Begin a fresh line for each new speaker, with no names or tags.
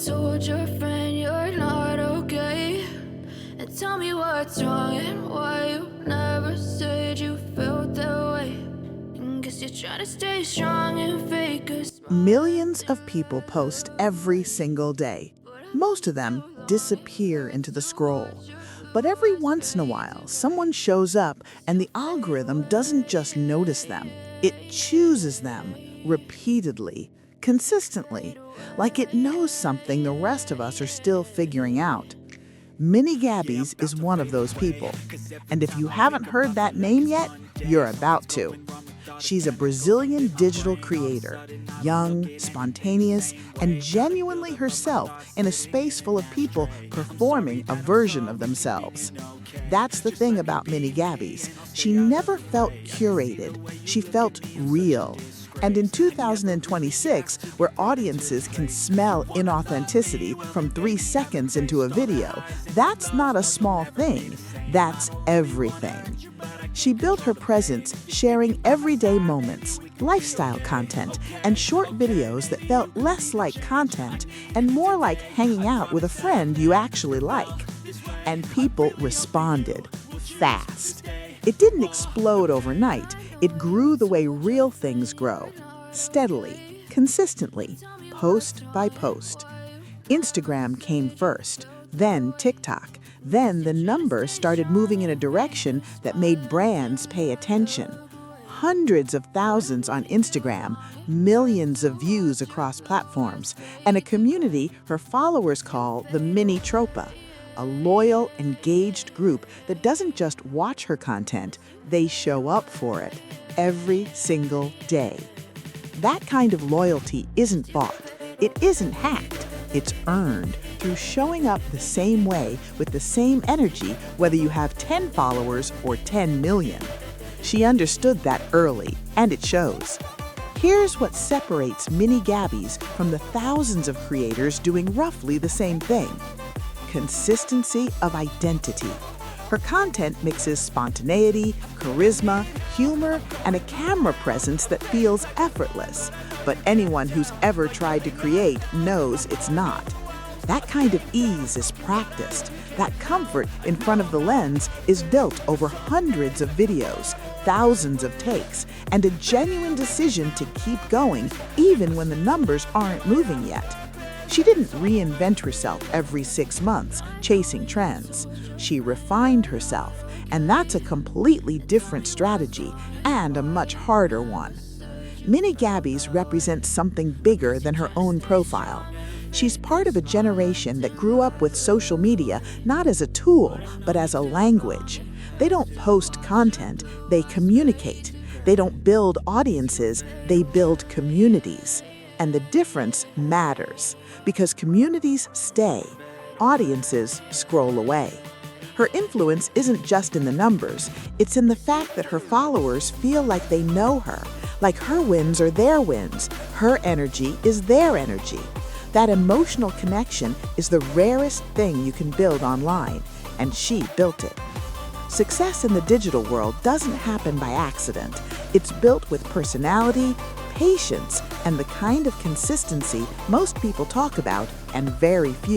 told your friend you're not okay? And tell me what's wrong and why you never said you felt that way. And guess you're trying to stay strong and fake a smile.
Millions of people post every single day. Most of them disappear into the scroll. But every once in a while, someone shows up and the algorithm doesn't just notice them. It chooses them repeatedly, consistently, like it knows something the rest of us are still figuring out. Mini Gaby's is one of those people. And if you haven't heard that name yet, you're about to. She's a Brazilian digital creator, young, spontaneous, and genuinely herself in a space full of people performing a version of themselves. That's the thing about Mini Gaby's. She never felt curated. She felt real. And in 2026, where audiences can smell inauthenticity from 3 seconds into a video, that's not a small thing. That's everything. She built her presence sharing everyday moments, lifestyle content, and short videos that felt less like content and more like hanging out with a friend you actually like. And people responded fast. It didn't explode overnight. It grew the way real things grow, steadily, consistently, post by post. Instagram came first, then TikTok. Then the numbers started moving in a direction that made brands pay attention. Hundreds of thousands on Instagram, millions of views across platforms, and a community her followers call the Mini Tropa, a loyal, engaged group that doesn't just watch her content, they show up for it every single day. That kind of loyalty isn't bought. It isn't hacked. It's earned through showing up the same way with the same energy, whether you have 10 followers or 10 million. She understood that early, and it shows. Here's what separates Mini Gaby's from the thousands of creators doing roughly the same thing. Consistency of identity. Her content mixes spontaneity, charisma, humor, and a camera presence that feels effortless. But anyone who's ever tried to create knows it's not. That kind of ease is practiced. That comfort in front of the lens is built over hundreds of videos, thousands of takes, and a genuine decision to keep going even when the numbers aren't moving yet. She didn't reinvent herself every 6 months, chasing trends. She refined herself, and that's a completely different strategy and a much harder one. Mini Gaby's represents something bigger than her own profile. She's part of a generation that grew up with social media not as a tool, but as a language. They don't post content, they communicate. They don't build audiences, they build communities. And the difference matters, because communities stay, audiences scroll away. Her influence isn't just in the numbers, it's in the fact that her followers feel like they know her, like her wins are their wins, her energy is their energy. That emotional connection is the rarest thing you can build online, and she built it. Success in the digital world doesn't happen by accident. It's built with personality, patience, and the kind of consistency most people talk about and very few